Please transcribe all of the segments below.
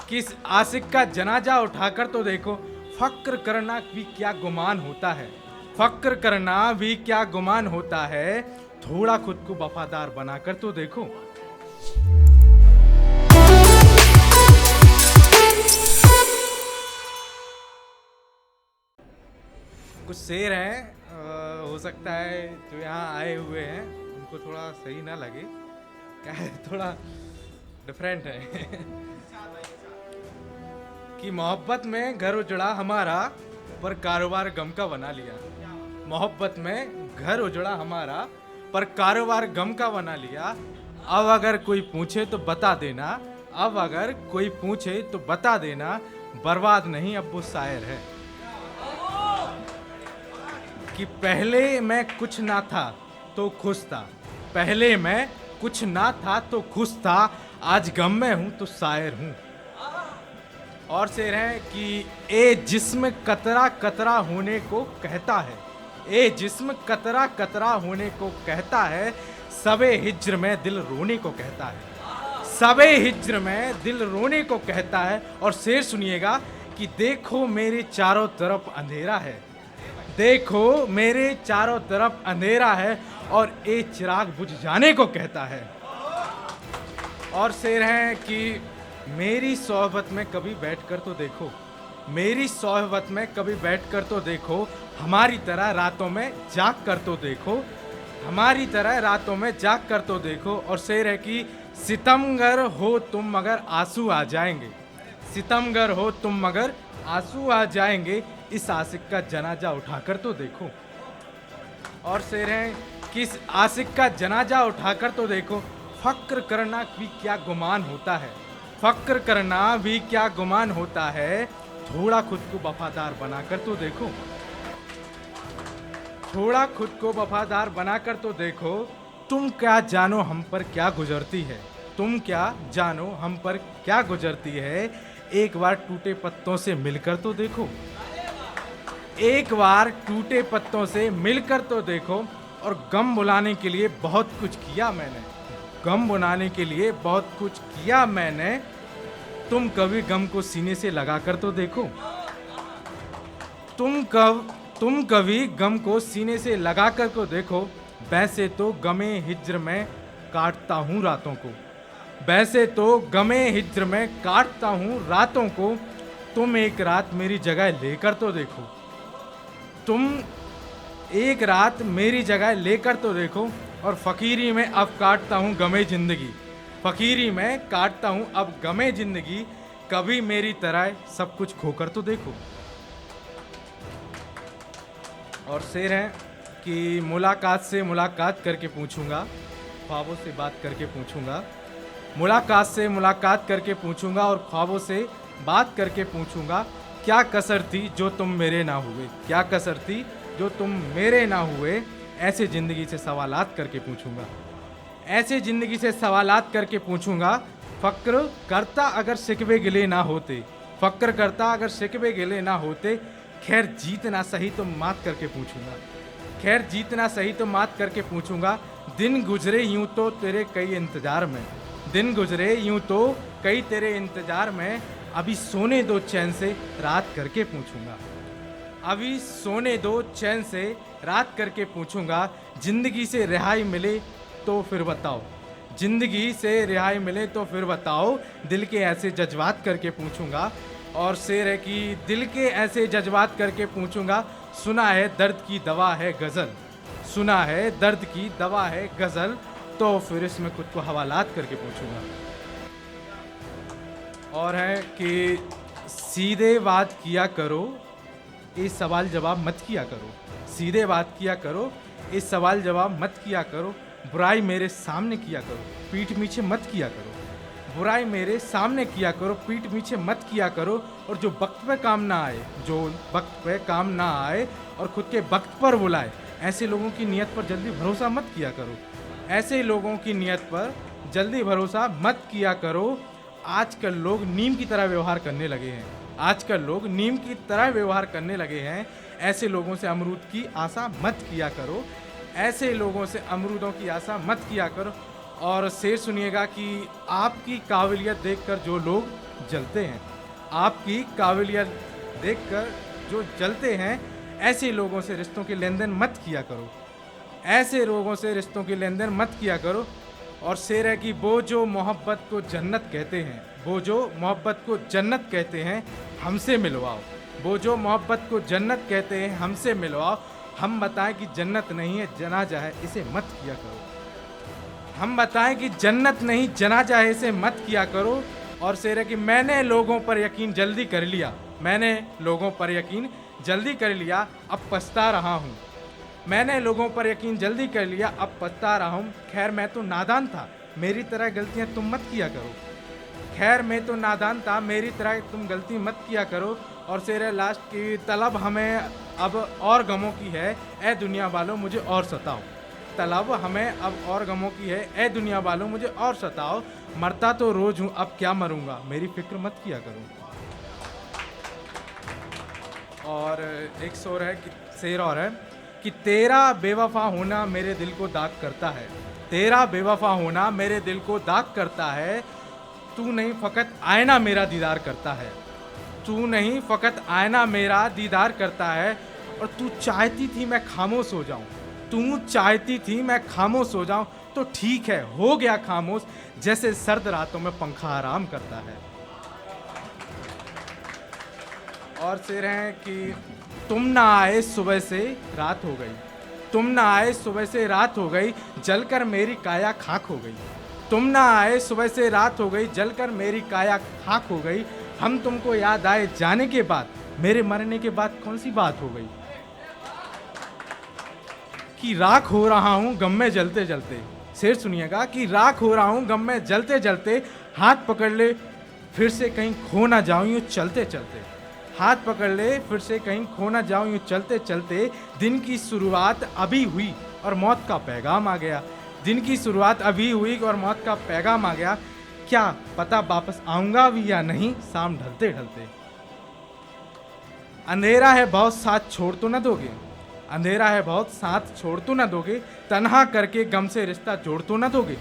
किस आशिक का जनाजा उठाकर तो देखो, फक्र करना भी क्या गुमान होता है, फक्र करना भी क्या गुमान होता है, थोड़ा खुद को वफादार बनाकर तो देखो। कुछ शेर हैं, हो सकता है जो यहाँ आए हुए हैं उनको थोड़ा सही ना लगे, क्या है थोड़ा डिफरेंट है। कि मोहब्बत में घर उजड़ा हमारा, पर कारोबार गम का बना लिया। मोहब्बत में घर उजड़ा हमारा, पर कारोबार गम का बना लिया। अब अगर कोई पूछे तो बता देना, अब अगर कोई पूछे तो बता देना, बर्बाद नहीं अब वो शायर है। कि पहले मैं कुछ ना था तो खुश था, पहले मैं कुछ ना था तो खुश था, आज गम में हूं तो शायर हूं। और शेर है कि ए जिस्म कतरा कतरा होने को कहता है, ए जिस्म कतरा कतरा होने को कहता है, सबे हिज्र में दिल रोने को कहता है, सबे हिज्र में दिल रोने को कहता है। और शेर सुनिएगा कि देखो मेरे चारों तरफ अंधेरा है, देखो मेरे चारों तरफ अंधेरा है, और ए चिराग बुझ जाने को कहता है। और शेर है कि मेरी सोहबत में कभी बैठकर तो देखो, मेरी सोहबत में कभी बैठकर तो देखो, हमारी तरह रातों में जाग कर तो देखो, हमारी तरह रातों में जाग कर तो देखो। और शेर है कि सितमगर हो तुम मगर आंसू आ जाएंगे, सितमगर हो तुम मगर आंसू आ जाएंगे, इस आशिक का जनाजा उठाकर तो देखो। और शेर है कि इस आशिक का जनाजा उठाकर तो देखो, फक्र करना भी क्या गुमान होता है, फक्र करना भी क्या गुमान होता है, थोड़ा खुद को वफादार बनाकर तो देखो, थोड़ा खुद को वफादार बनाकर तो देखो। तुम क्या जानो हम पर क्या गुजरती है, तुम क्या जानो हम पर क्या गुजरती है, एक बार टूटे पत्तों से मिलकर तो देखो, एक बार टूटे पत्तों से मिलकर तो देखो। और गम बुलाने के लिए बहुत कुछ किया मैंने, गम बुलाने के लिए बहुत कुछ किया मैंने, तुम कभी गम को सीने से लगा कर तो देखो, तुम कभी गम को सीने से लगा कर को देखो। वैसे तो गमे हिज्र में काटता हूँ रातों को, वैसे तो गमे हिज्र में काटता हूँ रातों को, तुम एक रात मेरी जगह लेकर तो देखो, तुम एक रात मेरी जगह लेकर तो देखो। और फकीरी में अब काटता हूँ गमे जिंदगी, फकीरी में काटता हूँ अब गमे जिंदगी, कभी मेरी तरह सब कुछ खोकर तो देखो। और शेर है कि मुलाकात से मुलाकात करके पूछूंगा, ख्वाबों से बात करके पूछूंगा, मुलाकात से मुलाकात करके पूछूंगा, और ख्वाबों से बात करके पूछूंगा, क्या कसर थी जो तुम मेरे ना हुए, क्या कसर थी जो तुम मेरे ना हुए, ऐसे ज़िंदगी से सवालात करके पूछूंगा, ऐसे ज़िंदगी से सवालात करके पूछूंगा। फ़क्र करता अगर शिकवे गिले ना होते, फ़क्र करता अगर शिकवे गिले ना होते, खैर जीतना सही तो मात करके पूछूंगा, खैर जीतना सही तो मात करके पूछूंगा। दिन गुजरे यूं तो तेरे कई इंतज़ार में, दिन गुजरे यूं तो कई तेरे इंतज़ार में, अभी सोने दो चैन से रात करके पूछूंगा, अभी सोने दो चैन से रात करके पूछूंगा। ज़िंदगी से रिहाई मिले तो फिर बताओ, ज़िंदगी से रिहाई मिले तो फिर बताओ, दिल के ऐसे जज्बात करके पूछूंगा। और शेर है कि दिल के ऐसे जज्बात करके पूछूंगा, सुना है दर्द की दवा है गज़ल, सुना है दर्द की दवा है गज़ल, तो फिर इसमें खुद को हवालात करके पूछूंगा। और है कि सीधे बात किया करो, इस सवाल जवाब मत किया करो, सीधे बात किया करो, इस सवाल जवाब मत किया करो, बुराई मेरे सामने किया करो, पीठ पीछे मत किया करो, बुराई मेरे सामने किया करो, पीठ पीछे मत किया करो। और जो वक्त पे काम ना आए, जो वक्त पे काम ना आए और खुद के वक्त पर बुलाए, ऐसे लोगों की नीयत पर जल्दी भरोसा मत किया करो, ऐसे लोगों की नीयत पर जल्दी भरोसा मत किया करो। आजकल लोग नीम की तरह व्यवहार करने लगे हैं, आजकल लोग नीम की तरह व्यवहार करने लगे हैं, ऐसे लोगों से अमरूद की आशा मत किया करो, ऐसे लोगों से अमरूदों की आशा मत किया करो। और शेर सुनिएगा कि आपकी काबिलियत देखकर जो लोग जलते हैं। आपकी काबिलियत देखकर जो जलते हैं, ऐसे लोगों से रिश्तों के लेन देन मत किया करो, ऐसे लोगों से रिश्तों के लेन देन मत किया करो। और शेर है कि वो जो मोहब्बत को जन्नत कहते हैं, वो जो मोहब्बत को जन्नत कहते हैं, हमसे मिलवाओ। वो जो मोहब्बत को जन्नत कहते हैं, हमसे मिलवाओ। हम बताएं कि जन्नत नहीं है जनाजा है, इसे मत किया करो। हम बताएं कि जन्नत नहीं जनाजा है, इसे मत किया करो। और शेर है कि मैंने लोगों पर यकीन जल्दी कर लिया, मैंने लोगों पर यकीन जल्दी कर लिया, अब पछता रहा हूँ। मैंने लोगों पर यकीन जल्दी कर लिया, अब पछता रहा हूँ। खैर मैं तो नादान था, मेरी तरह गलतियाँ तुम मत किया करो। खैर मैं तो नादान था, मेरी तरह तुम गलती मत किया करो। और शेर है लास्ट की, तलब हमें अब और गमों की है, ए दुनिया वालों मुझे और सताओ। तलब हमें अब और गमों की है, ए दुनिया वालों मुझे और सताओ। मरता तो रोज हूँ, अब क्या मरूंगा, मेरी फिक्र मत किया करो। और एक शेर और है कि तेरा बेवफा होना मेरे दिल को दाग करता है, तेरा बेवफा होना मेरे दिल को दाग करता है। तू नहीं फ़कत आईना मेरा दीदार करता है, तू नहीं फ़कत आईना मेरा दीदार करता है। और तू चाहती थी मैं खामोश हो जाऊं, तू चाहती थी मैं खामोश हो जाऊं, तो ठीक है हो गया खामोश, जैसे सर्द रातों में पंखा आराम करता है। और शेर हैं कि तुम ना आए सुबह से रात हो गई, तुम ना आए सुबह से रात हो गई, जलकर मेरी काया खाक हो गई। तुम ना आए सुबह से रात हो गई, जलकर मेरी काया खाक हो गई। हम तुमको याद आए जाने के बाद, मेरे मरने के बाद कौन सी बात हो गई। कि राख हो रहा हूँ गम में जलते जलते, शेर सुनिएगा, कि राख हो रहा हूँ गम में जलते जलते, हाथ पकड़ ले फिर से कहीं खो ना जाऊं यूँ चलते चलते। हाथ पकड़ ले फिर से कहीं खो ना जाऊं यूँ चलते चलते। दिन की शुरुआत अभी हुई और मौत का पैगाम आ गया, दिन की शुरुआत अभी हुई और मौत का पैगाम आ गया। क्या पता वापस आऊंगा भी या नहीं, शाम ढलते ढलते। अंधेरा है बहुत साथ छोड़ तो न दोगे, अंधेरा है बहुत साथ छोड़ तो न दोगे, तन्हा करके गम से रिश्ता जोड़ तो न दोगे।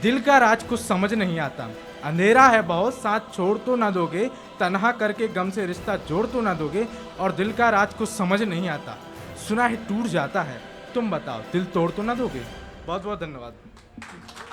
दिल का राज कुछ समझ नहीं आता, अंधेरा है बहुत साथ छोड़ तो ना दोगे, तन्हा करके गम से रिश्ता जोड़ तो ना दोगे। और दिल का राज कुछ समझ नहीं आता, सुना है टूट जाता है, तुम बताओ दिल तोड़ तो ना दोगे। बहुत बहुत धन्यवाद।